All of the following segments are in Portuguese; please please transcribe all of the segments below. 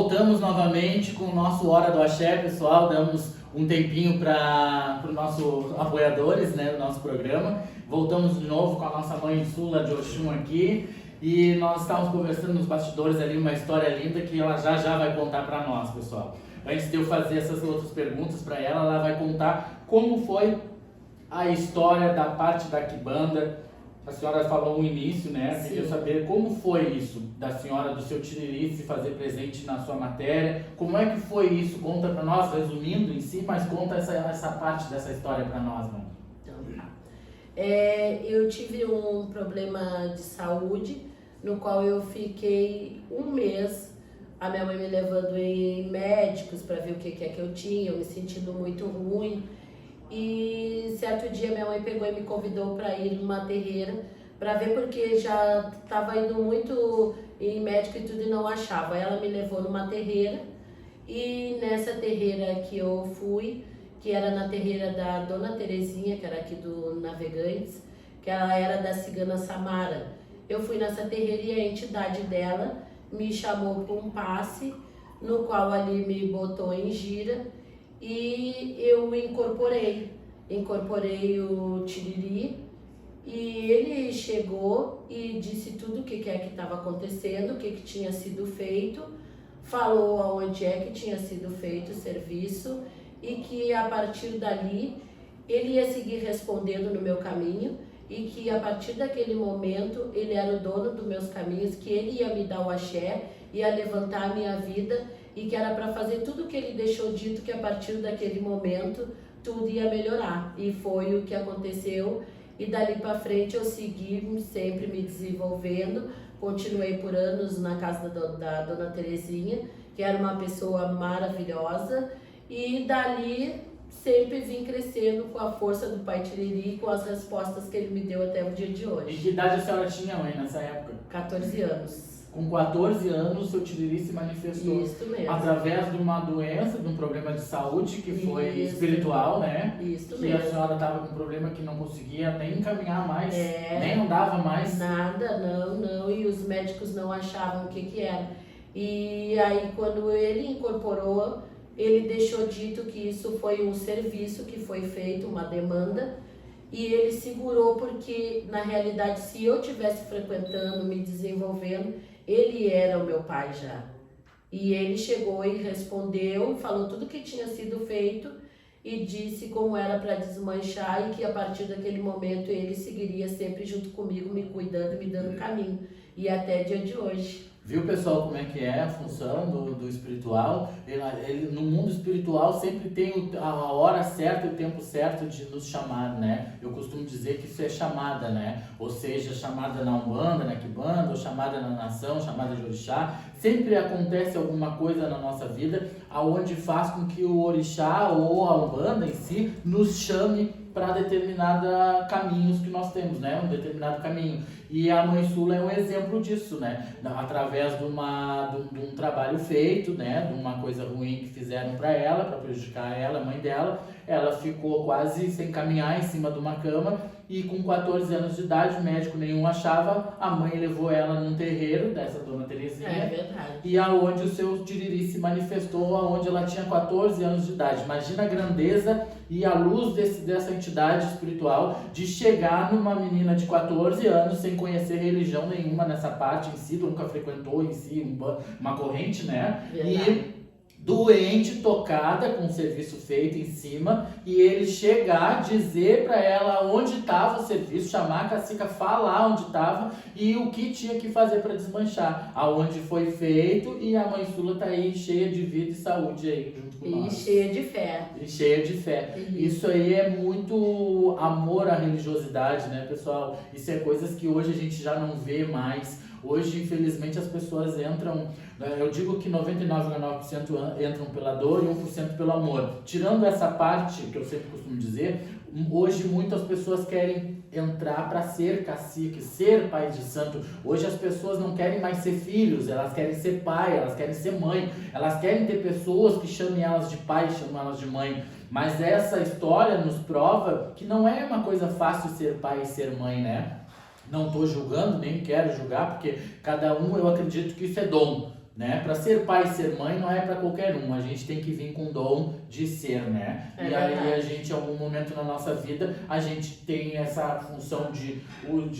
Voltamos novamente com o nosso Hora do Axé, pessoal. Damos um tempinho para os nossos apoiadores, né, do nosso programa. Voltamos de novo com a nossa mãe Sula de Oxum aqui. E nós estávamos conversando nos bastidores ali uma história linda que ela já vai contar para nós, pessoal. Antes de eu fazer essas outras perguntas para ela, ela vai contar como foi a história da parte da quimbanda. A senhora falou no início, né? Sim. Queria saber como foi isso da senhora, do seu Tiriri se fazer presente na sua matéria. Como é que foi isso? Conta para nós, resumindo em si, mas conta essa parte dessa história para nós, mano. Então, tá. Eu tive um problema de saúde, no qual eu fiquei um mês, a minha mãe me levando em médicos para ver o que é que eu tinha, eu me sentindo muito ruim. E certo dia minha mãe pegou e me convidou para ir numa terreira para ver, porque já estava indo muito em médico e tudo e não achava. Ela me levou numa terreira e nessa terreira que eu fui, que era na terreira da Dona Terezinha, que era aqui do Navegantes, que ela era da Cigana Samara. Eu fui nessa terreira e a entidade dela me chamou para um passe, no qual ali me botou em gira. E eu incorporei o Tiriri, e ele chegou e disse tudo o que é que estava acontecendo, o que tinha sido feito, falou aonde é que tinha sido feito o serviço e que a partir dali ele ia seguir respondendo no meu caminho e que a partir daquele momento ele era o dono dos meus caminhos, que ele ia me dar o axé, ia levantar a minha vida e que era para fazer tudo o que ele deixou dito, que a partir daquele momento tudo ia melhorar. E foi o que aconteceu, e dali para frente eu segui sempre me desenvolvendo, continuei por anos na casa da Dona Terezinha, que era uma pessoa maravilhosa, e dali sempre vim crescendo com a força do Pai Tiriri, com as respostas que ele me deu até o dia de E hoje. que idade a senhora tinha, mãe, nessa época? 14 anos. Com 14 anos, o seu Tiriri se manifestou Isso mesmo. através de uma doença, de um problema de saúde que foi Isso. Espiritual, né? Isso Que mesmo. a senhora estava com um problema que não conseguia nem encaminhar mais, É. nem andava mais. Nada, não, e os médicos não achavam o que era. E aí quando ele incorporou, ele deixou dito que isso foi um serviço que foi feito, uma demanda, e ele segurou porque, na realidade, se eu estivesse frequentando, me desenvolvendo, ele era o meu pai já. E ele chegou e respondeu, falou tudo que tinha sido feito e disse como era para desmanchar e que a partir daquele momento ele seguiria sempre junto comigo, me cuidando, me dando caminho. E até dia de hoje. Viu, pessoal, como é que é a função do espiritual? No mundo espiritual sempre tem a hora certa e o tempo certo de nos chamar, né? Eu costumo dizer que isso é chamada, né? Ou seja, chamada na Umbanda, na Quimbanda, ou chamada na nação, chamada de orixá. Sempre acontece alguma coisa na nossa vida aonde faz com que o orixá ou a Umbanda em si nos chame para determinada caminhos que nós temos, né? Um determinado caminho. E a Mãe Sula é um exemplo disso, né? Através de um trabalho feito, né? De uma coisa ruim que fizeram para ela, para prejudicar ela, a mãe dela. Ela ficou quase sem caminhar em cima de uma cama e com 14 anos de idade, médico nenhum achava, a mãe levou ela num terreiro dessa Dona Terezinha. É verdade. E aonde o seu Tiriri se manifestou, aonde ela tinha 14 anos de idade. Imagina a grandeza e a luz dessa entidade espiritual de chegar numa menina de 14 anos sem conhecer religião nenhuma nessa parte em si, nunca frequentou em si uma corrente, né? Verdade. E doente, tocada, com o serviço feito em cima, e ele chegar, dizer para ela onde estava o serviço, chamar a cacica, falar onde estava e o que tinha que fazer para desmanchar, aonde foi feito, e a Mãe Sula tá aí cheia de vida e saúde aí junto com nós. E cheia de fé. E cheia de fé. Isso aí é muito amor à religiosidade, né, pessoal? Isso é coisas que hoje a gente já não vê mais. Hoje, infelizmente, as pessoas entram, eu digo que 99,9% entram pela dor e 1% pelo amor. Tirando essa parte, que eu sempre costumo dizer, hoje muitas pessoas querem entrar para ser cacique, ser pai de santo. Hoje as pessoas não querem mais ser filhos, elas querem ser pai, elas querem ser mãe, elas querem ter pessoas que chamem elas de pai, chamem elas de mãe. Mas essa história nos prova que não é uma coisa fácil ser pai e ser mãe, né? Não estou julgando, nem quero julgar, porque cada um, eu acredito que isso é dom. né? Para ser pai e ser mãe não é para qualquer um, a gente tem que vir com o dom de ser, né? É e aí verdade. a gente, em algum momento na nossa vida, a gente tem essa função de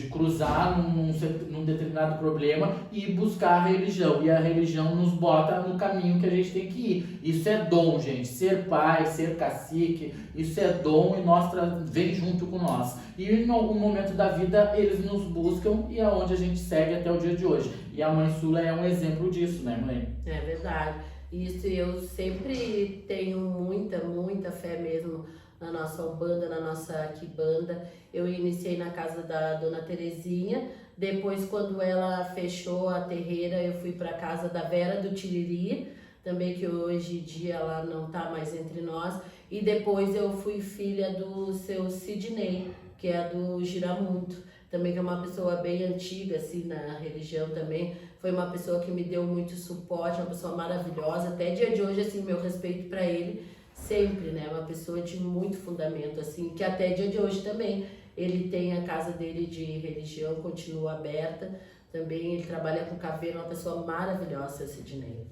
cruzar num determinado problema e buscar a religião. E a religião nos bota no caminho que a gente tem que ir. Isso é dom, gente. Ser pai, ser cacique, isso é dom e vem junto com nós. E em algum momento da vida eles nos buscam e é onde a gente segue até o dia de hoje. E a Mãe Sula é um exemplo disso, né, mãe? É verdade. Isso eu sempre tenho muita fé mesmo na nossa Umbanda, na nossa Quimbanda. Eu iniciei na casa da Dona Terezinha, depois quando ela fechou a terreira eu fui para a casa da Vera do Tiriri, também que hoje em dia ela não está mais entre nós, e depois eu fui filha do seu Sidney, que é do Giramundo, também que é uma pessoa bem antiga assim na religião também, foi uma pessoa que me deu muito suporte, uma pessoa maravilhosa, até dia de hoje assim, meu respeito para ele sempre, né, uma pessoa de muito fundamento assim, que até dia de hoje também ele tem a casa dele de religião, continua aberta, também ele trabalha com caveira, uma pessoa maravilhosa, seu Sidney.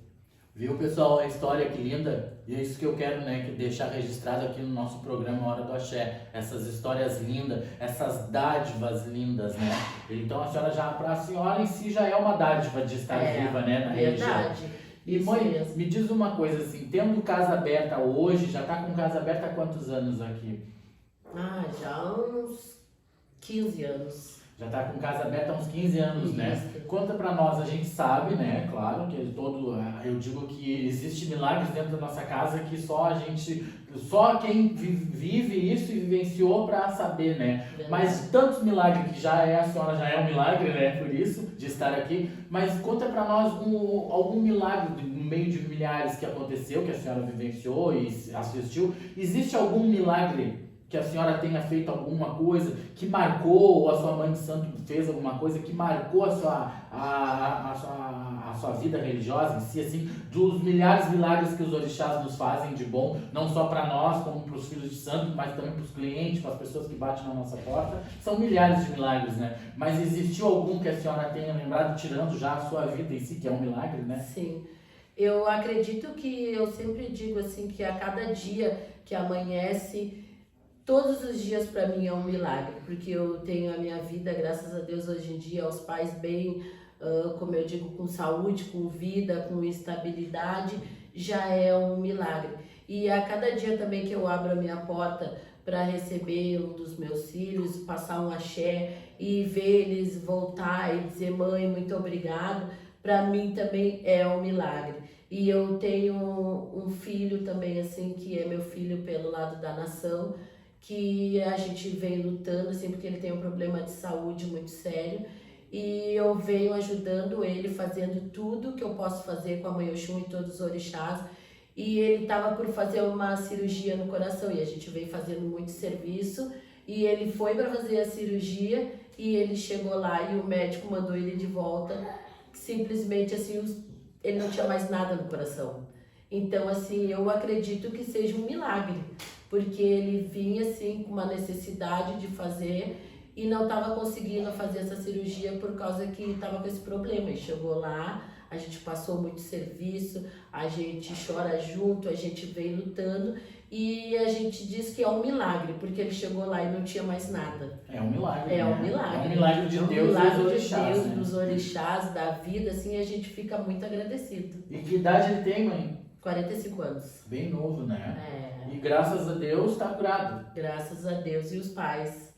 Viu, pessoal, a história que linda? E é isso que eu quero, né, deixar registrado aqui no nosso programa Hora do Axé. Essas histórias lindas, essas dádivas lindas, né? Então a senhora pra senhora em si já é uma dádiva de estar viva, né, na religião. Verdade. E mãe, me diz uma coisa assim, tendo casa aberta hoje, já tá com casa aberta há quantos anos aqui? Ah, já uns 15 anos. Já tá com casa aberta há uns 15 anos, Isso. né? Conta pra nós, a gente sabe, né? Claro que eu digo que existe milagres dentro da nossa casa que só quem vive isso e vivenciou pra saber, né? Verdade. Mas tantos milagres que a senhora já é um milagre, né? Por isso, de estar aqui. Mas conta pra nós algum milagre no meio de milhares que aconteceu, que a senhora vivenciou e assistiu. Existe algum milagre que a senhora tenha feito alguma coisa que marcou, ou a sua mãe de santo fez alguma coisa que marcou a sua vida religiosa em si, assim, dos milhares de milagres que os orixás nos fazem de bom, não só para nós, como para os filhos de santo, mas também para os clientes, para as pessoas que batem na nossa porta. São milhares de milagres, né? Mas existiu algum que a senhora tenha lembrado, tirando já a sua vida em si, que é um milagre, né? Sim. Eu acredito que, eu sempre digo assim, que a cada dia que amanhece, todos os dias para mim é um milagre, porque eu tenho a minha vida, graças a Deus, hoje em dia, aos pais bem, como eu digo, com saúde, com vida, com estabilidade, já é um milagre. E a cada dia também que eu abro a minha porta para receber um dos meus filhos, passar um axé e ver eles voltar e dizer, mãe, muito obrigado, para mim também é um milagre. E eu tenho um filho também, assim, que é meu filho pelo lado da nação, que a gente vem lutando, assim, porque ele tem um problema de saúde muito sério, e eu venho ajudando ele, fazendo tudo que eu posso fazer com a Mãe Oxum e todos os orixás, e ele estava por fazer uma cirurgia no coração, e a gente vem fazendo muito serviço, e ele foi para fazer a cirurgia, e ele chegou lá, e o médico mandou ele de volta, simplesmente, assim, ele não tinha mais nada no coração. Então, assim, eu acredito que seja um milagre, porque ele vinha assim com uma necessidade de fazer e não estava conseguindo fazer essa cirurgia por causa que estava com esse problema. E chegou lá, a gente passou muito serviço, a gente chora junto, a gente vem lutando e a gente diz que é um milagre, porque ele chegou lá e não tinha mais nada. É um milagre. É um né? milagre. É um milagre de É um Deus milagre dos de orixás, Deus, né? dos orixás, da vida, assim, a gente fica muito agradecido. E que idade ele tem, mãe? 45 anos. Bem novo, né? É, E graças a Deus está curado. graças a Deus e os pais.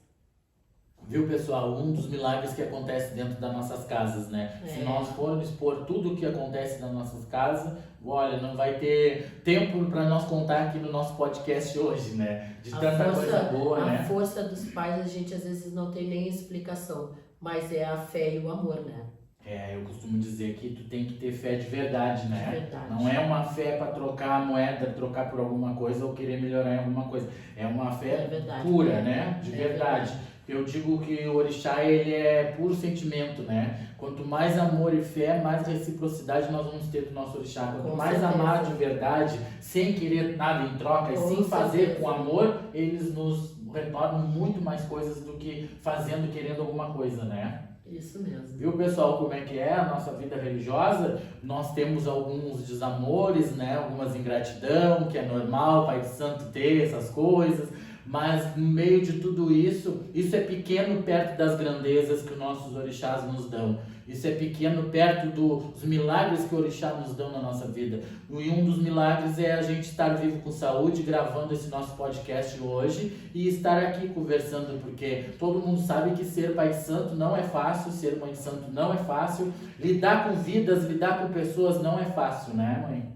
Viu, pessoal? Um dos milagres que acontece dentro das nossas casas, né? Se nós formos expor tudo o que acontece nas nossas casas, olha, não vai ter tempo para nós contar aqui no nosso podcast hoje, né? De tanta coisa boa, né? A força dos pais a gente às vezes não tem nem explicação, mas é a fé e o amor, né? Eu costumo dizer que tu tem que ter fé de verdade, né? De verdade. Não é uma fé para trocar a moeda, trocar por alguma coisa ou querer melhorar em alguma coisa. É uma fé pura, né? De verdade. Eu digo que o orixá, ele é puro sentimento, né? Quanto mais amor e fé, mais reciprocidade nós vamos ter do nosso orixá. Quanto mais amar de verdade, sem querer nada em troca, e sim fazer com amor, eles nos retornam muito mais coisas do que fazendo, querendo alguma coisa, né? Isso mesmo. Viu, pessoal, como é que é a nossa vida religiosa? Nós temos alguns desamores, né? Algumas ingratidão, que é normal, Pai de Santo ter essas coisas. Mas no meio de tudo isso, isso é pequeno perto das grandezas que os nossos orixás nos dão. Isso é pequeno perto dos milagres que o orixá nos dão na nossa vida. E um dos milagres é a gente estar vivo com saúde, gravando esse nosso podcast hoje e estar aqui conversando, porque todo mundo sabe que ser pai de santo não é fácil, ser mãe de santo não é fácil, lidar com vidas, lidar com pessoas não é fácil, né, mãe?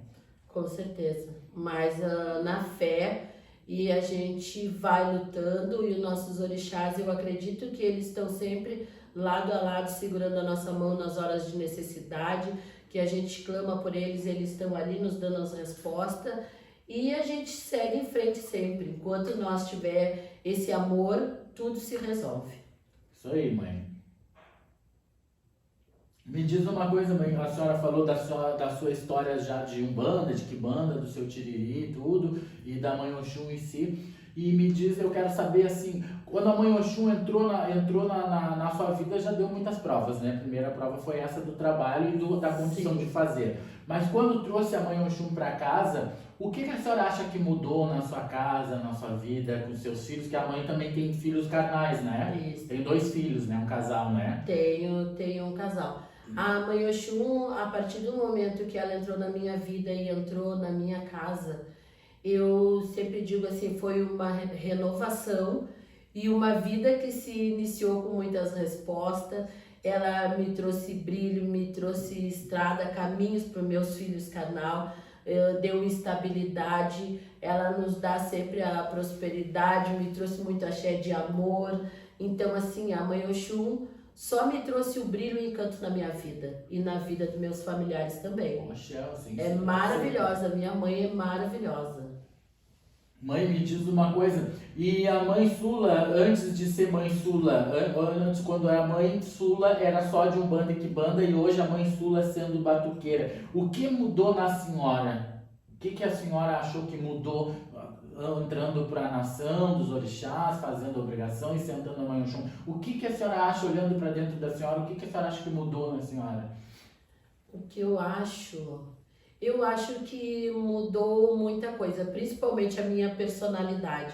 Com certeza. Mas na fé, e a gente vai lutando, e os nossos orixás, eu acredito que eles estão sempre lado a lado, segurando a nossa mão nas horas de necessidade, que a gente clama por eles, eles estão ali nos dando as respostas, e a gente segue em frente sempre. Enquanto nós tiver esse amor, tudo se resolve. Isso aí, mãe. Me diz uma coisa, mãe, a senhora falou da sua história já de Umbanda, de Quimbanda, do seu Tiriri e tudo, e da Mãe Oxum em si, e me diz, eu quero saber assim, quando a Mãe Oxum entrou na sua vida, já deu muitas provas, né? A primeira prova foi essa do trabalho e da condição de fazer. Mas quando trouxe a Mãe Oxum para casa, o que a senhora acha que mudou na sua casa, na sua vida, com seus filhos? Que a mãe também tem filhos carnais, né? Isso. Tem 2 filhos, né? Um casal, né? Tenho um casal. A Mãe Oxum, a partir do momento que ela entrou na minha vida e entrou na minha casa, eu sempre digo assim, foi uma renovação e uma vida que se iniciou com muitas respostas. Ela me trouxe brilho, me trouxe estrada, caminhos para os meus filhos carnal, deu estabilidade, ela nos dá sempre a prosperidade, me trouxe muito axé de amor. Então assim, a Mãe Oxum só me trouxe o brilho e o encanto na minha vida e na vida dos meus familiares também. Poxa, assim, É maravilhosa, minha mãe é maravilhosa. Mãe, me diz uma coisa, e a Mãe Sula, antes de ser Mãe Sula, antes quando era Mãe Sula, era só de Umbanda e Quimbanda, e hoje a Mãe Sula sendo batuqueira. O que mudou na senhora? O que a senhora achou que mudou entrando para a nação dos orixás, fazendo a obrigação e sentando a Mãe Oxum? O que a senhora acha, olhando para dentro da senhora, o que a senhora acha que mudou na senhora? O que eu acho? Eu acho que mudou muita coisa, principalmente a minha personalidade,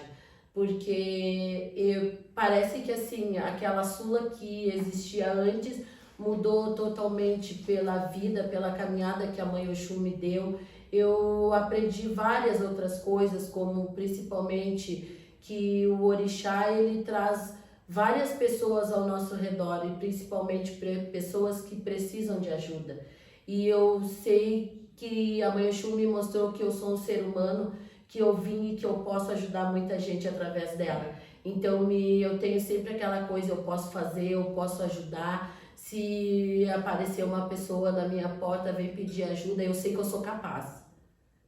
porque parece que assim, aquela Sula que existia antes mudou totalmente pela vida, pela caminhada que a Mãe Oxum me deu. Eu aprendi várias outras coisas, como principalmente que o orixá ele traz várias pessoas ao nosso redor e principalmente pessoas que precisam de ajuda. E eu sei que a Mãe Oxum me mostrou que eu sou um ser humano, que eu vim e que eu posso ajudar muita gente através dela. Então eu tenho sempre aquela coisa, eu posso fazer, eu posso ajudar. Se aparecer uma pessoa na minha porta, vem pedir ajuda, eu sei que eu sou capaz.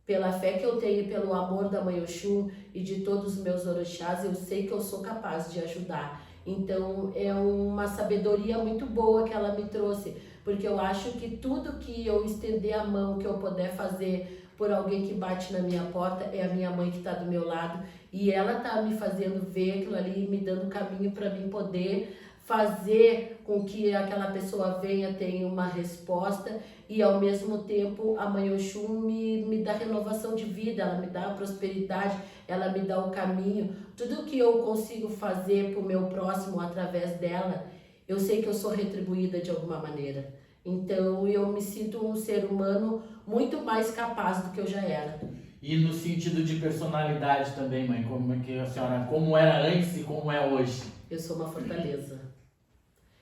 Pela fé que eu tenho, pelo amor da Mãe Oxum e de todos os meus orixás, eu sei que eu sou capaz de ajudar. Então é uma sabedoria muito boa que ela me trouxe, porque eu acho que tudo que eu estender a mão, que eu puder fazer por alguém que bate na minha porta, é a minha mãe que está do meu lado e ela está me fazendo ver aquilo ali, me dando caminho para mim poder fazer com que aquela pessoa venha, tenha uma resposta e ao mesmo tempo a Mãe Oxum me dá renovação de vida, ela me dá a prosperidade, ela me dá o caminho. Tudo que eu consigo fazer para o meu próximo através dela, eu sei que eu sou retribuída de alguma maneira. Então eu me sinto um ser humano muito mais capaz do que eu já era. E no sentido de personalidade também, mãe, como é que a senhora, como era antes e como é hoje? Eu sou uma fortaleza.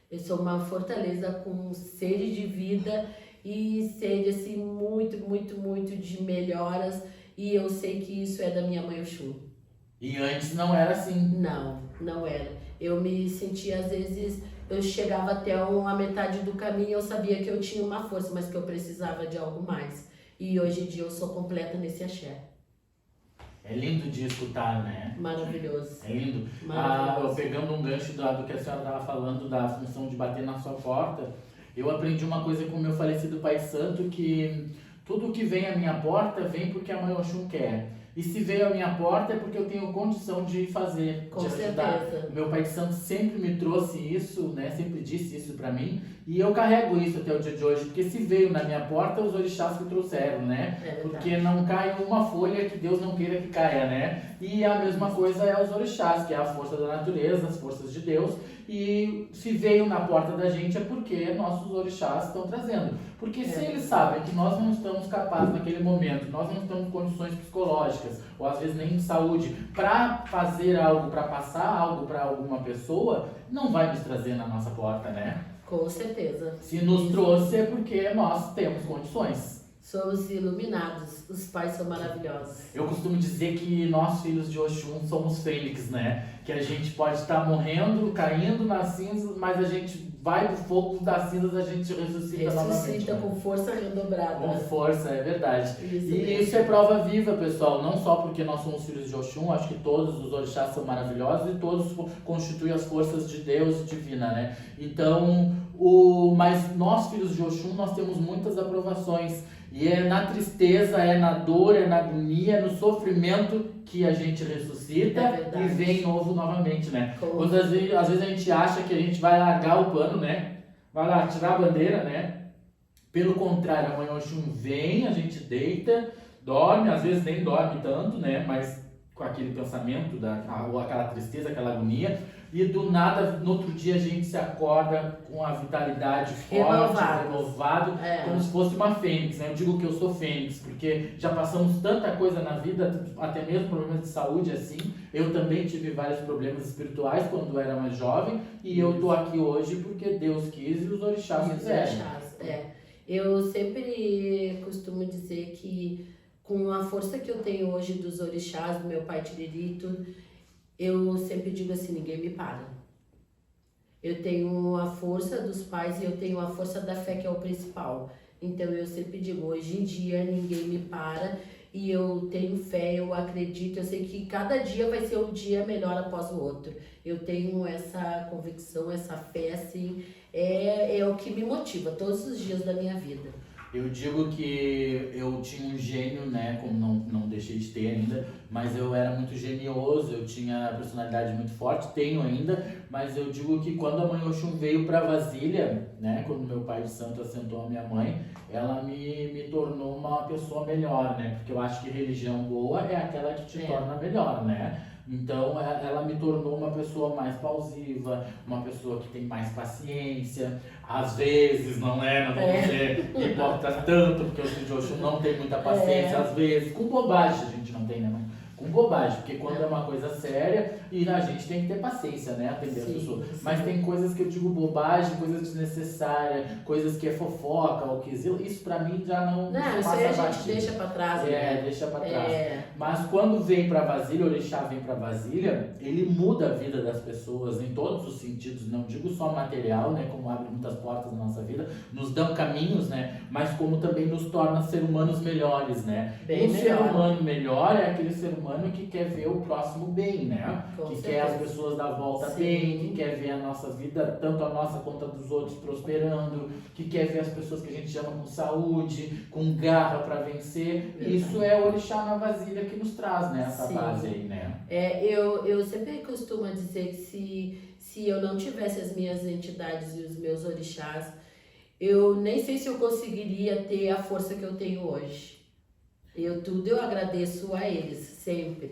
Eu sou uma fortaleza com sede de vida e sede assim muito, muito, muito de melhoras e eu sei que isso é da minha Mãe Oxum. E antes não era assim? Não era. Eu me sentia às vezes, eu chegava até a metade do caminho, eu sabia que eu tinha uma força, mas que eu precisava de algo mais. E hoje em dia eu sou completa nesse axé. É lindo de escutar, né? Maravilhoso. É lindo. Maravilhoso. Eu pegando um gancho do que a senhora estava falando da função de bater na sua porta, eu aprendi uma coisa com o meu falecido pai santo, que tudo que vem à minha porta vem porque a Mãe Oxum quer. E se veio à minha porta é porque eu tenho condição de fazer, Com de ajudar. certeza. O meu pai de santo sempre me trouxe isso, né? Sempre disse isso pra mim. E eu carrego isso até o dia de hoje, porque se veio na minha porta, os orixás que trouxeram, né? É verdade. Porque não cai uma folha que Deus não queira que caia, né? E a mesma coisa é os orixás, que é a força da natureza, as forças de Deus. E se veio na porta da gente é porque nossos orixás estão trazendo. Porque se eles sabem que nós não estamos capazes naquele momento, nós não estamos em condições psicológicas, ou às vezes nem de saúde, para fazer algo, para passar algo para alguma pessoa, não vai nos trazer na nossa porta, né? Com certeza. Se nos trouxe é porque nós temos condições. Somos iluminados. Os pais são maravilhosos. Eu costumo dizer que nós, filhos de Oxum, somos fênix, né? Que a gente pode estar morrendo, caindo nas cinzas, mas a gente vai do fogo das cinzas, a gente ressuscita novamente. Ressuscita Né? com força redobrada. Com força, é verdade. Isso E mesmo. isso é prova viva, pessoal. Não só porque nós somos filhos de Oxum, acho que todos os orixás são maravilhosos e todos constituem as forças de Deus divina, né? Então, mas nós, filhos de Oxum, nós temos muitas aprovações. E é na tristeza, é na dor, é na agonia, é no sofrimento que a gente ressuscita e vem novo novamente, né? Quando às vezes a gente acha que a gente vai largar o pano, né? Vai lá tirar a bandeira, né? Pelo contrário, a Mãe Oxum vem, a gente deita, dorme, às vezes nem dorme tanto, né? Mas com aquele pensamento, ou aquela tristeza, aquela agonia. E do nada, no outro dia, a gente se acorda com a vitalidade forte, renovado, como se fosse uma fênix, né? Eu digo que eu sou fênix, porque já passamos tanta coisa na vida, até mesmo problemas de saúde, assim. Eu também tive vários problemas espirituais quando era mais jovem, e eu tô aqui hoje porque Deus quis e os orixás quiseram. Eu sempre costumo dizer que com a força que eu tenho hoje dos orixás, do meu pai Tiriri e tudo, eu sempre digo assim, ninguém me para. Eu tenho a força dos pais e eu tenho a força da fé, que é o principal. Então eu sempre digo, hoje em dia ninguém me para e eu tenho fé, eu acredito, eu sei que cada dia vai ser um dia melhor após o outro. Eu tenho essa convicção, essa fé, assim, é o que me motiva todos os dias da minha vida. Eu digo que eu tinha um gênio, né, como não deixei de ter ainda, mas eu era muito genioso, eu tinha personalidade muito forte, tenho ainda, mas eu digo que quando a Mãe Oxum veio para Brasília, né, quando meu pai de santo assentou a minha mãe, ela me tornou uma pessoa melhor, né, porque eu acho que religião boa é aquela que te torna melhor, né. Então ela me tornou uma pessoa mais pausiva, uma pessoa que tem mais paciência, às vezes, não vamos ser hipócritas tanto, porque os filhos de Oxum não tem muita paciência, às vezes, com bobagem a gente não tem, né, mãe? Com bobagem, porque quando é uma coisa séria, e a gente tem que ter paciência, né, atender as pessoas. Mas tem coisas que eu digo bobagem, coisas desnecessárias, coisas que é fofoca, ou que isso pra mim já não isso aí a gente deixa pra trás. Deixa pra trás. Mas quando vem pra Brasília, o orixá vem pra Brasília, ele muda a vida das pessoas em todos os sentidos, não digo só material, né, como abre muitas portas na nossa vida, nos dão caminhos, né, mas como também nos torna ser humanos melhores, né. Ser humano melhor é aquele ser humano que quer ver o próximo bem, né? Que quer as pessoas dar volta bem, que quer ver a nossa vida, tanto a nossa quanto a dos outros, prosperando, que quer ver as pessoas que a gente ama com saúde, com garra para vencer. Isso é o orixá na vasilha que nos traz, né? Essa base aí, né? Eu sempre costumo dizer que se eu não tivesse as minhas entidades e os meus orixás, eu nem sei se eu conseguiria ter a força que eu tenho hoje. Eu agradeço a eles, sempre.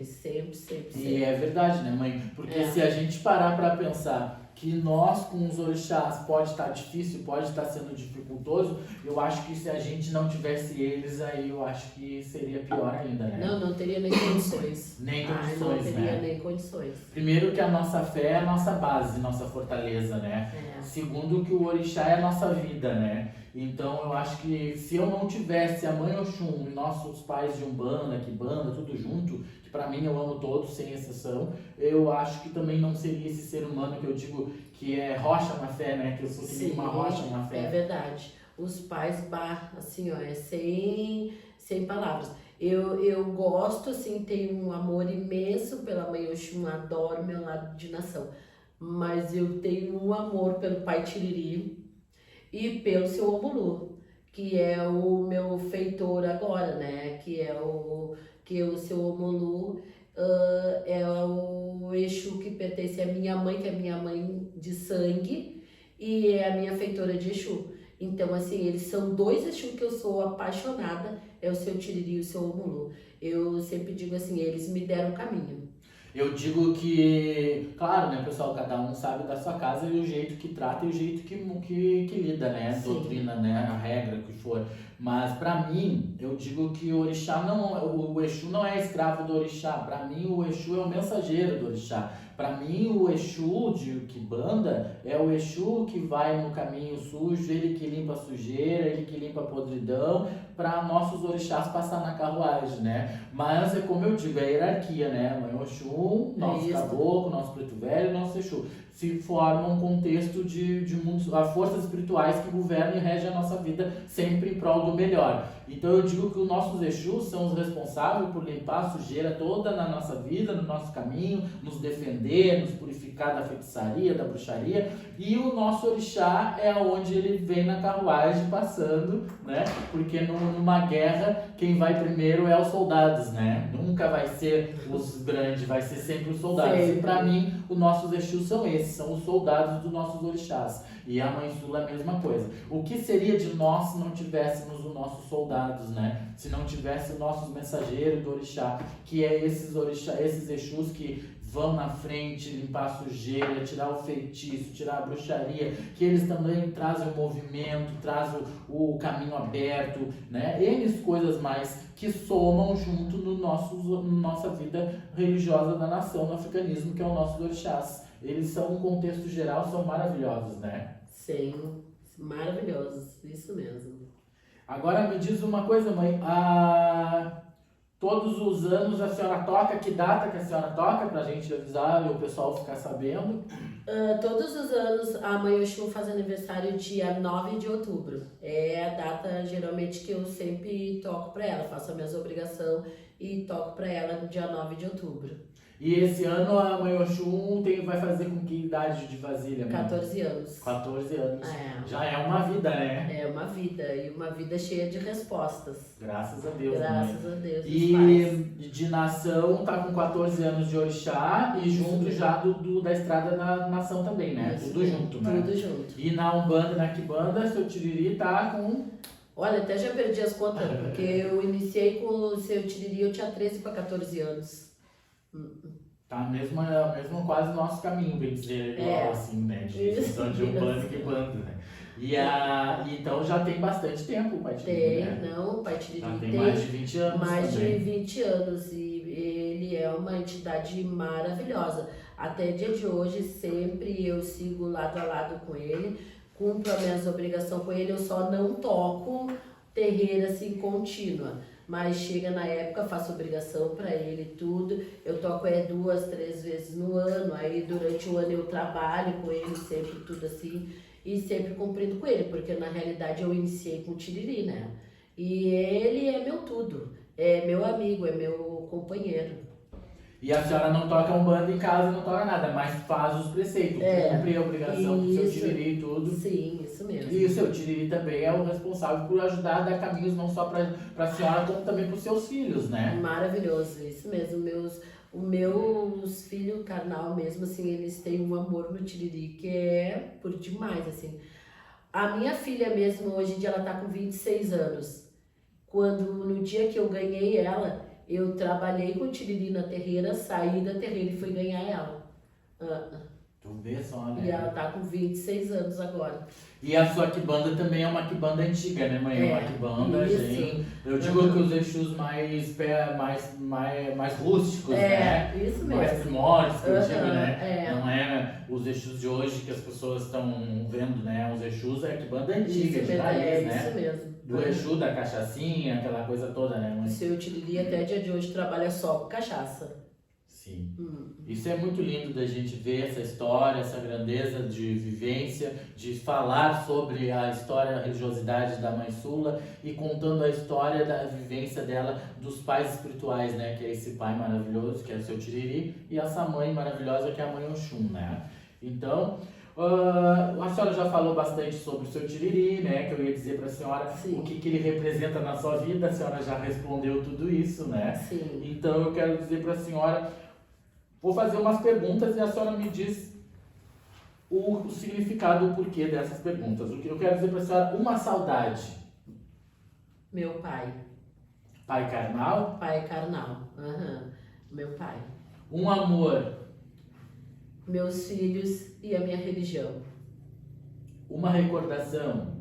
E é verdade, né, mãe? Porque se a gente parar pra pensar que nós com os orixás pode estar difícil, pode estar sendo dificultoso, eu acho que se a gente não tivesse eles, aí eu acho que seria pior ainda, né? Não teria nem condições. Não teria nem condições. Primeiro que a nossa fé é a nossa base, nossa fortaleza, né? Segundo que o orixá é a nossa vida, né? Então eu acho que se eu não tivesse a Mãe Oxum e nossos pais de Umbanda, Quimbanda, tudo junto, que pra mim eu amo todos, sem exceção, eu acho que também não seria esse ser humano que eu digo que é rocha na fé, né? Que eu sou que nem uma rocha na fé. É verdade. Os pais, assim, ó, sem palavras. Eu gosto, assim, tenho um amor imenso pela Mãe Oxum, adoro meu lado de nação. Mas eu tenho um amor pelo Pai Tiriri e pelo seu Obulu, que é o meu feitor agora, né? Que é o que o seu Omolu é o Exu que pertence à minha mãe, que é minha mãe de sangue, e é a minha feitora de Exu. Então, assim, eles são dois Exu que eu sou apaixonada, é o seu Tiriri e o seu Omolu. Eu sempre digo assim, eles me deram caminho. Eu digo que, claro, né, pessoal, cada um sabe da sua casa e o jeito que trata e o jeito que lida, né, Sim. doutrina, né, a regra que for. Mas pra mim, eu digo que o orixá não, o Exu não é escravo do orixá. Pra mim, o Exu é o mensageiro do orixá. Pra mim, o Exu de Quimbanda é o Exu que vai no caminho sujo, ele que limpa a sujeira, ele que limpa a podridão, para nossos orixás passar na carruagem, né? Mas é como eu digo, é a hierarquia, né? Mãe Oxum, nosso caboclo, nosso preto velho, nosso Exu. Se forma um contexto de mundos, forças espirituais que governam e regem a nossa vida sempre em prol do melhor. Então eu digo que os nossos Exus são os responsáveis por limpar a sujeira toda na nossa vida, no nosso caminho, nos defender, nos purificar da feitiçaria, da bruxaria. E o nosso orixá é onde ele vem na carruagem passando, né? Porque numa guerra, quem vai primeiro é os soldados, né? Nunca vai ser os grandes, vai ser sempre os soldados. Sempre. E para mim, os nossos Exus são esses, são os soldados dos nossos orixás. E a Mãe Sula é a mesma coisa. O que seria de nós se não tivéssemos os nossos soldados, né? Se não tivesse os nossos mensageiros do orixá, que é esses Exus que vão na frente, limpar a sujeira, tirar o feitiço, tirar a bruxaria, que eles também trazem o movimento, trazem o caminho aberto, né? N coisas mais que somam junto no nossa vida religiosa da nação, no africanismo, que é o nosso orixás. Eles são, um contexto geral, são maravilhosos, né? Sim, maravilhosos, isso mesmo. Agora me diz uma coisa, mãe, todos os anos a senhora toca, que data que a senhora toca, pra gente avisar e o pessoal ficar sabendo? Todos os anos a Mãe Oxum faz aniversário dia 9 de outubro. É a data geralmente que eu sempre toco pra ela, faço as minhas obrigações e toco pra ela no dia 9 de outubro. E esse ano a Mãe Oxum vai fazer com que idade de vasilha? 14 anos. 14 anos. É. Já é uma vida, né? É uma vida, e uma vida cheia de respostas. Graças a Deus, Graças mãe. a Deus. E de nação, tá com 14 anos de orixá e junto já da estrada da nação também, né? Isso, tudo junto, né? Tudo junto. E na Umbanda e na Quimbanda, seu Tiriri tá com... Olha, até já perdi as contas, porque eu iniciei com o seu Tiriri, eu tinha 13 para 14 anos. Tá mesmo quase nosso caminho, bem dizer, igual assim, né? De questão de Umbanda e Quimbanda, né? Então já tem bastante tempo o Pai Tiriri, Tem, né? não, o Pai Tiriri Já tem tem mais de 20 anos mais também. de 20 anos e ele é uma entidade maravilhosa. Até dia de hoje, sempre eu sigo lado a lado com ele, cumpro as minhas obrigações com ele, eu só não toco terreira assim contínua. Mas chega na época, faço obrigação para ele tudo. Eu toco 2, 3 vezes no ano, aí durante o ano eu trabalho com ele, sempre tudo assim, e sempre cumprindo com ele, porque na realidade eu iniciei com o Tiriri, né? E ele é meu tudo, é meu amigo, é meu companheiro. E a senhora não toca Umbanda em casa, não toca nada, mas faz os preceitos, cumpre a obrigação com o seu Tiriri e tudo. Sim, isso mesmo. E o seu Tiriri também é o responsável por ajudar a dar caminhos não só para a senhora, como também para os seus filhos, né? Maravilhoso, isso mesmo. Os meus filhos carnal mesmo, assim, eles têm um amor no Tiriri que é por demais, assim. A minha filha mesmo, hoje em dia, ela tá com 26 anos. No dia que eu ganhei ela, eu trabalhei com o Tiriri na terreira, saí da terreira e fui ganhar ela. Tu vê só, né? E ela tá com 26 anos agora. E a sua Quimbanda também é uma Quimbanda antiga, né, mãe? Uma Quimbanda, gente. Eu digo que os Exus mais rústicos, né? Isso mesmo. Mais primórdios, que eu digo, né? Não é os Exus de hoje que as pessoas estão vendo, né? Os Exus é a Quimbanda antiga, de raiz, né? Isso mesmo. Do Exu, da cachaçinha, aquela coisa toda, né, mãe? O seu Tiriri até dia de hoje trabalha só com cachaça. Sim. Isso é muito lindo da gente ver essa história, essa grandeza de vivência, de falar sobre a história, a religiosidade da Mãe Sula e contando a história da vivência dela, dos pais espirituais, né? Que é esse pai maravilhoso, que é o seu Tiriri, e essa mãe maravilhosa, que é a Mãe Oxum, né? Então, A senhora já falou bastante sobre o seu tiriri, né? Que eu ia dizer para a senhora Sim. o que ele representa na sua vida. A senhora já respondeu tudo isso, né? Sim. Então eu quero dizer para a senhora, vou fazer umas perguntas e a senhora me diz o significado, o porquê dessas perguntas. O que eu quero dizer para a senhora, uma saudade. Meu pai. Pai carnal. Pai carnal. Aham. Meu pai. Um amor. Meus filhos e a minha religião. Uma recordação.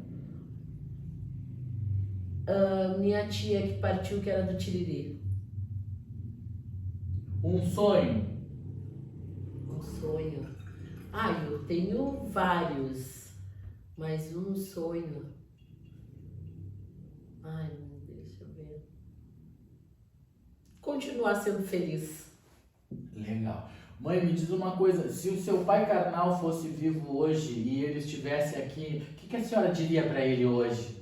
Minha tia que partiu, que era do Tiriri. Um sonho. Um sonho. Eu tenho vários, mas um sonho. Deixa eu ver. Continuar sendo feliz. Legal. Mãe, me diz uma coisa, se o seu pai carnal fosse vivo hoje e ele estivesse aqui, o que a senhora diria para ele hoje?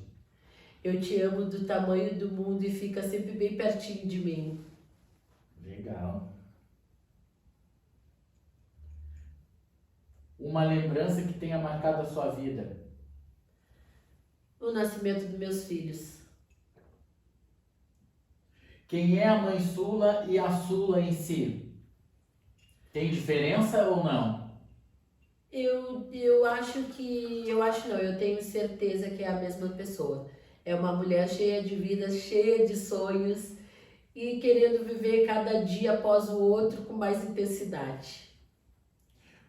Eu te amo do tamanho do mundo e fica sempre bem pertinho de mim. Legal. Uma lembrança que tenha marcado a sua vida. O nascimento dos meus filhos. Quem é a mãe Sula e a Sula em si? Tem diferença ou não? Eu acho que. Eu acho não, eu tenho certeza que é a mesma pessoa. É uma mulher cheia de vida, cheia de sonhos e querendo viver cada dia após o outro com mais intensidade.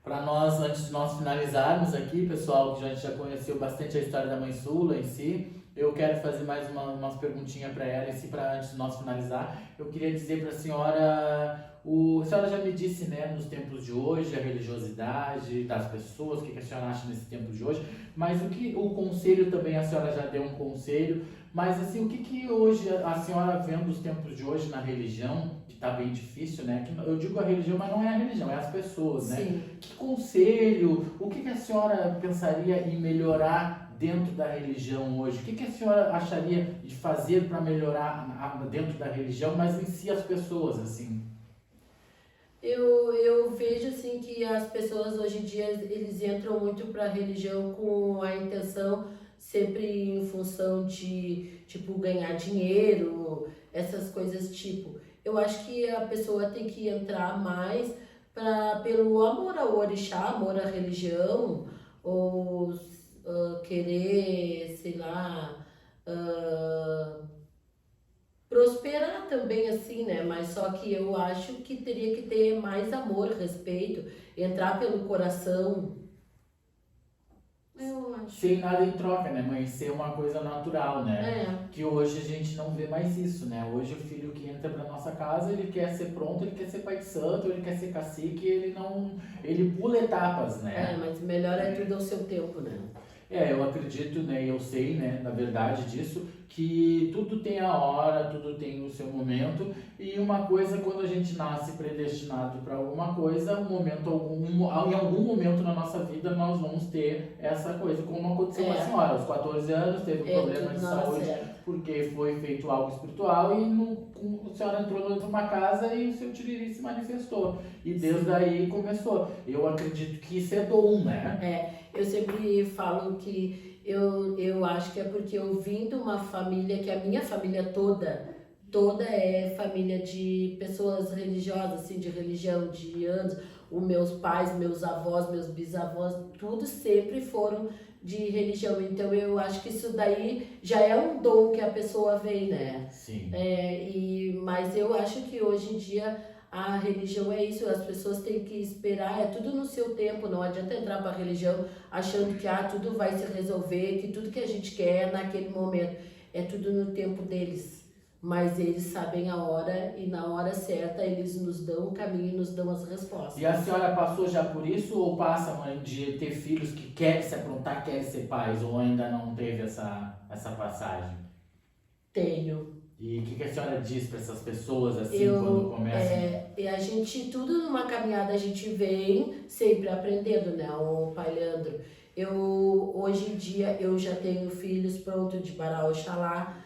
Para nós, antes de nós finalizarmos aqui, pessoal, que a gente já conheceu bastante a história da mãe Sula em si, eu quero fazer mais umas perguntinhas para ela em si, para antes de nós finalizar. Eu queria dizer para a senhora, a senhora já me disse, né, nos tempos de hoje, a religiosidade das pessoas, o que a senhora acha nesse tempo de hoje, mas o conselho também, a senhora já deu um conselho, mas assim, o que hoje a senhora vendo os tempos de hoje na religião, que está bem difícil, né, que eu digo a religião, mas não é a religião, é as pessoas, né? Sim. Que conselho, o que a senhora pensaria em melhorar dentro da religião hoje? O que a senhora acharia de fazer para melhorar dentro da religião, mas em si as pessoas, assim? Eu vejo assim que as pessoas hoje em dia eles entram muito para a religião com a intenção sempre em função de tipo ganhar dinheiro, essas coisas tipo. Eu acho que a pessoa tem que entrar mais pelo amor ao orixá, amor à religião, ou querer, sei lá, prosperar também assim, né? Mas só que eu acho que teria que ter mais amor, respeito, entrar pelo coração. Eu acho. Sem nada em troca, né, mãe? Ser uma coisa natural, né? É. Que hoje a gente não vê mais isso, né? Hoje o filho que entra pra nossa casa, ele quer ser pronto, ele quer ser pai de santo, ele quer ser cacique, ele pula etapas, né? Mas melhor é tudo ao seu tempo, né? Eu acredito, né, eu sei, né, na verdade disso, que tudo tem a hora, tudo tem o seu momento, e uma coisa, quando a gente nasce predestinado para alguma coisa, em algum momento na nossa vida nós vamos ter essa coisa, como aconteceu com a senhora, aos 14 anos teve um problema de saúde, porque foi feito algo espiritual e a senhora entrou dentro de uma casa e o seu tiriri se manifestou, e desde aí começou. Eu acredito que isso é dom, né? Eu sempre falo que eu acho que é porque eu vim de uma família que a minha família toda é família de pessoas religiosas, assim, de religião, de anos. Os meus pais, meus avós, meus bisavós, tudo sempre foram de religião. Então eu acho que isso daí já é um dom que a pessoa vem, né? Sim. Mas eu acho que hoje em dia a religião é isso, as pessoas têm que esperar, é tudo no seu tempo, não adianta entrar para a religião achando que tudo vai se resolver, que tudo que a gente quer é naquele momento, é tudo no tempo deles. Mas eles sabem a hora e na hora certa eles nos dão o caminho e nos dão as respostas. E a senhora passou já por isso ou passa, mãe, de ter filhos que querem se aprontar, querem ser pais ou ainda não teve essa passagem? Tenho. E o que a senhora diz para essas pessoas assim quando começam? E a gente, tudo numa caminhada, a gente vem sempre aprendendo, né, o pai Leandro. Hoje em dia, eu já tenho filhos prontos de Bará Oxalá.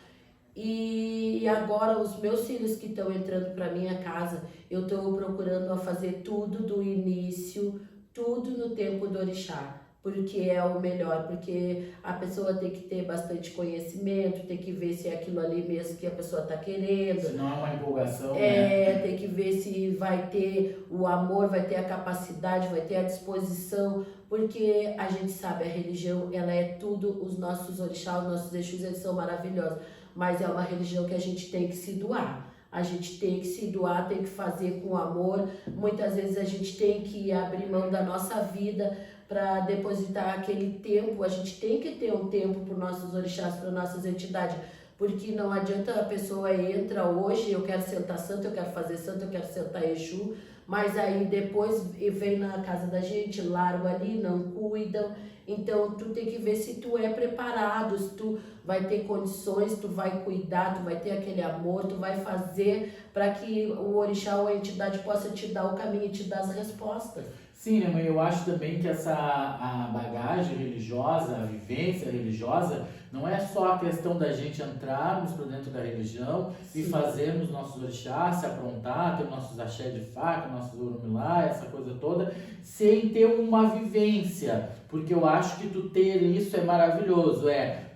E agora, os meus filhos que estão entrando para minha casa, eu estou procurando a fazer tudo do início, tudo no tempo do orixá. porque é o melhor, porque a pessoa tem que ter bastante conhecimento, tem que ver se é aquilo ali mesmo que a pessoa está querendo. Se não é uma empolgação, né? Tem que ver se vai ter o amor, vai ter a capacidade, vai ter a disposição, porque a gente sabe, a religião, ela é tudo, os nossos orixás, os nossos exus, eles são maravilhosos, mas é uma religião que a gente tem que se doar. A gente tem que se doar, tem que fazer com amor. Muitas vezes a gente tem que abrir mão da nossa vida para depositar aquele tempo. A gente tem que ter um tempo para os nossos orixás, para nossas entidades, porque não adianta a pessoa entra hoje, eu quero sentar santo, eu quero fazer santo, eu quero sentar Exu, mas aí depois vem na casa da gente, largo ali, não cuidam. Então tu tem que ver se tu é preparado, se tu vai ter condições, tu vai cuidar, tu vai ter aquele amor, tu vai fazer para que o orixá ou a entidade possa te dar o caminho e te dar as respostas. Sim, né, mãe? Eu acho também que a bagagem religiosa, a vivência religiosa, não é só a questão da gente entrarmos para dentro da religião e fazermos nossos orixás, se aprontar, ter nossos axé de faca, nossos urumilá, essa coisa toda, sem ter uma vivência. Porque eu acho que tu ter isso é maravilhoso,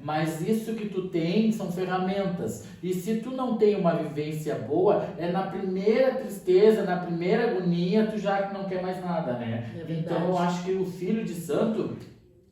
mas isso que tu tem são ferramentas. E se tu não tem uma vivência boa, na primeira tristeza, na primeira agonia, tu já não quer mais nada, né? Então eu acho que o filho de santo,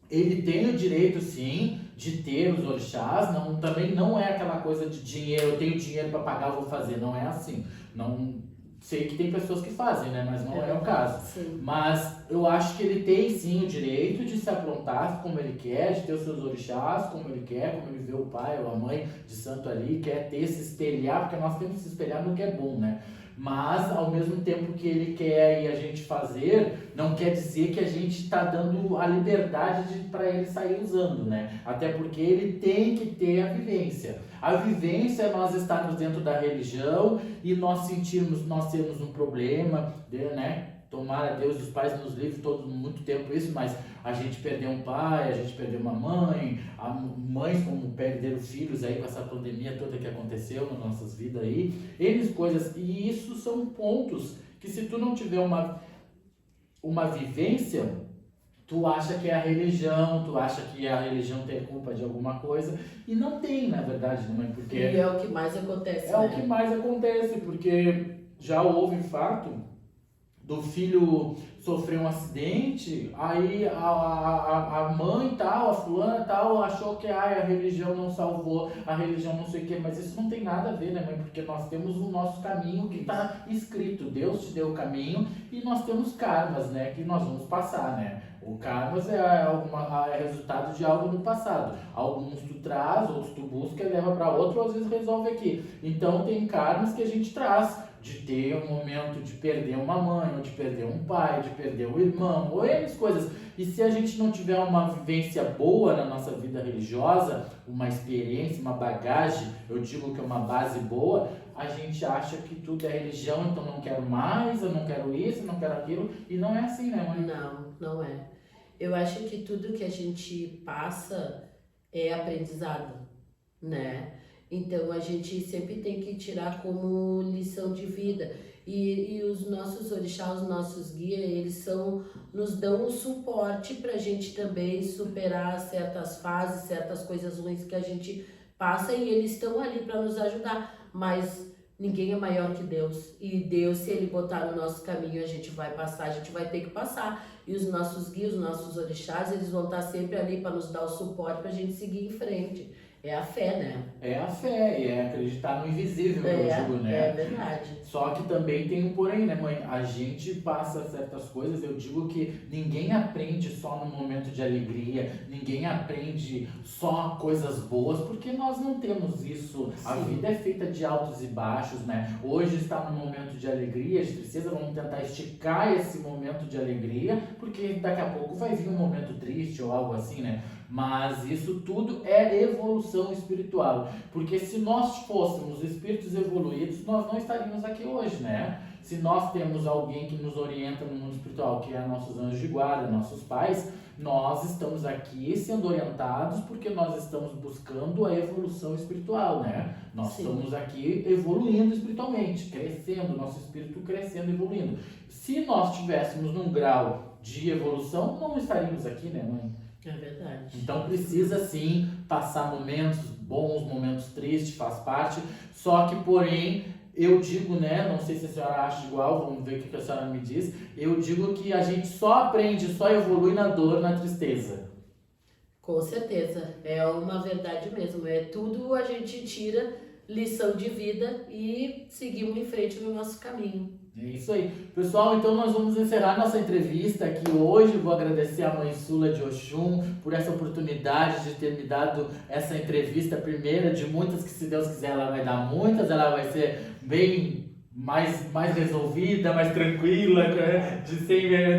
ele tem o direito, sim, de ter os orixás, também não é aquela coisa de dinheiro, eu tenho dinheiro para pagar, eu vou fazer, não é assim. Não sei que tem pessoas que fazem, né, mas não é o caso. Sim. Mas eu acho que ele tem, sim, o direito de se aprontar como ele quer, de ter os seus orixás como ele quer, como ele vê o pai ou a mãe de santo ali, quer ter, se espelhar, porque nós temos que se espelhar no que é bom, né? Mas, ao mesmo tempo que ele quer e a gente fazer, não quer dizer que a gente está dando a liberdade para ele sair usando, né? Até porque ele tem que ter a vivência. A vivência é nós estarmos dentro da religião e nós sentirmos, nós temos um problema, né? Tomara Deus, os pais nos livrem todo muito tempo isso, mas a gente perdeu um pai, a gente perdeu uma mãe, mães como perderam filhos aí com essa pandemia toda que aconteceu nas nossas vidas aí, eles coisas, e isso são pontos que se tu não tiver uma vivência, tu acha que é a religião, tu acha que a religião tem culpa de alguma coisa, e não tem, na verdade, mãe, porque... E é o que mais acontece, o que mais acontece, porque já houve fato do filho sofrer um acidente, aí a mãe tal, a fulana tal, achou que a religião não salvou, a religião não sei o que, mas isso não tem nada a ver, né, mãe? Porque nós temos o nosso caminho que está escrito, Deus te deu o caminho e nós temos karmas, né, que nós vamos passar, né? O karmas é resultado de algo no passado. Alguns tu traz, outros tu busca e leva para outro, ou às vezes resolve aqui. Então tem karmas que a gente traz, de ter um momento de perder uma mãe, ou de perder um pai, de perder um irmão, ou N coisas. E se a gente não tiver uma vivência boa na nossa vida religiosa, uma experiência, uma bagagem, eu digo que é uma base boa, a gente acha que tudo é religião, então não quero mais, eu não quero isso, eu não quero aquilo, e não é assim, né, mãe? Não é. Eu acho que tudo que a gente passa é aprendizado, né? Então a gente sempre tem que tirar como lição de vida. E os nossos orixás, os nossos guias, eles nos dão um suporte para a gente também superar certas fases, certas coisas ruins que a gente passa, e eles estão ali para nos ajudar. Mas ninguém é maior que Deus. E Deus, se Ele botar no nosso caminho, a gente vai passar, a gente vai ter que passar. E os nossos guias, os nossos orixás, eles vão estar sempre ali para nos dar o suporte para a gente seguir em frente. É a fé, né? É a fé, e é acreditar no invisível, que eu digo, né? É verdade. Só que também tem um porém, né, mãe? A gente passa certas coisas, eu digo que ninguém aprende só no momento de alegria, ninguém aprende só coisas boas, porque nós não temos isso. Sim. A vida é feita de altos e baixos, né? Hoje está no momento de alegria, de tristeza, vamos tentar esticar esse momento de alegria, porque daqui a pouco vai vir um momento triste ou algo assim, né? Mas isso tudo é evolução espiritual, porque se nós fôssemos espíritos evoluídos, nós não estaríamos aqui hoje, né? Se nós temos alguém que nos orienta no mundo espiritual, que é nossos anjos de guarda, nossos pais, nós estamos aqui sendo orientados porque nós estamos buscando a evolução espiritual, né? Nós Sim. estamos aqui evoluindo espiritualmente, crescendo, nosso espírito crescendo, evoluindo. Se nós estivéssemos num grau de evolução, não estaríamos aqui, né, mãe? É verdade. Então precisa sim passar momentos bons, momentos tristes, faz parte. Só que, porém, eu digo, né, não sei se a senhora acha igual, vamos ver o que a senhora me diz. Eu digo que a gente só aprende, só evolui na dor, na tristeza. Com certeza, é uma verdade mesmo. É tudo a gente tira lição de vida e seguimos em frente no nosso caminho. É isso aí. Pessoal, então nós vamos encerrar nossa entrevista aqui hoje. Vou agradecer a mãe Sula de Oxum por essa oportunidade de ter me dado essa entrevista, primeira de muitas que, se Deus quiser, ela vai dar muitas. Ela vai ser bem mais resolvida, mais tranquila, né?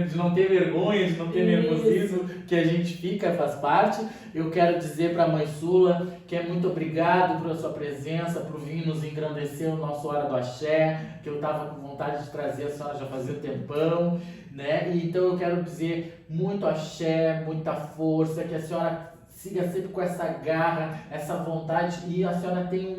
de não ter vergonha, de não ter nervosismo, que a gente fica, faz parte. Eu quero dizer para a mãe Sula que é muito obrigado pela sua presença, por vir nos engrandecer o nosso Hora do Axé, que eu estava com vontade de trazer a senhora já fazia um tempão, né? E então eu quero dizer muito axé, muita força, que a senhora siga sempre com essa garra, essa vontade, e a senhora tem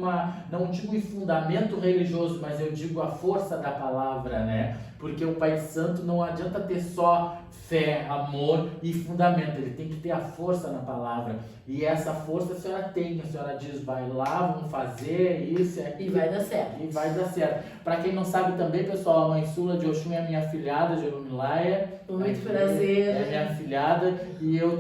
não digo em fundamento religioso, mas eu digo a força da palavra, né? Porque o Pai Santo não adianta ter só fé, amor e fundamento, ele tem que ter a força na palavra. E essa força a senhora tem, a senhora diz, vai lá, vamos fazer isso e aquilo. E vai dar certo. E vai dar certo. Para quem não sabe também, pessoal, a mãe Sula de Oxum é minha afilhada, Jerumilaia. Muito prazer. É minha afilhada e eu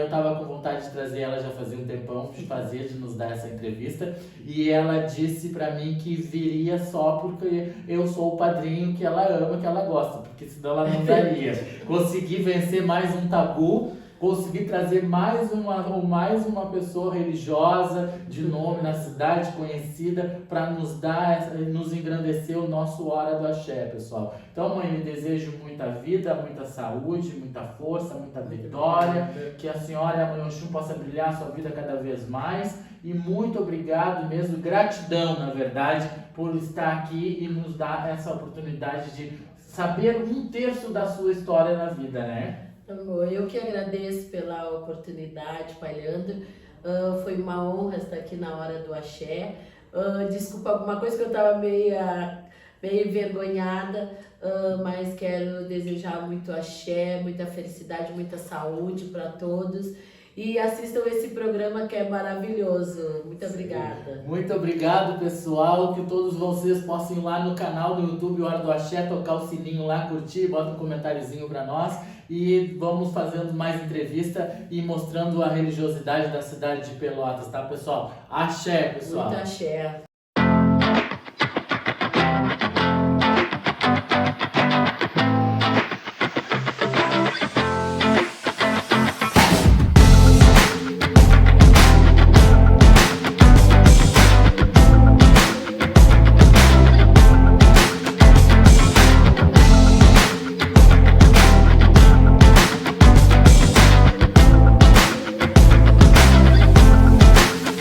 tava com vontade de trazer ela já fazia um tempão, de nos dar essa entrevista. E ela disse para mim que viria só porque eu sou o padrinho que ela ama, que ela gosta, porque senão ela não daria. Consegui vencer mais um tabu, consegui trazer mais uma pessoa religiosa de nome na cidade, conhecida, para nos engrandecer o nosso Hora do Axé, pessoal. Então, mãe, eu desejo muita vida, muita saúde, muita força, muita vitória, que a senhora e a mãe Oxum possa brilhar a sua vida cada vez mais. E muito obrigado mesmo, gratidão, na verdade, por estar aqui e nos dar essa oportunidade de saber 1/3 da sua história na vida, né? Amor, eu que agradeço pela oportunidade, Pai Leandro. Foi uma honra estar aqui na Hora do Axé. Desculpa alguma coisa que eu estava meio envergonhada, mas quero desejar muito axé, muita felicidade, muita saúde para todos. E assistam esse programa que é maravilhoso. Muito obrigada. Muito obrigado, pessoal. Que todos vocês possam ir lá no canal do YouTube Hora do Axé, tocar o sininho lá, curtir, bota um comentáriozinho para nós. E vamos fazendo mais entrevista e mostrando a religiosidade da cidade de Pelotas, tá, pessoal? Axé, pessoal. Muito axé.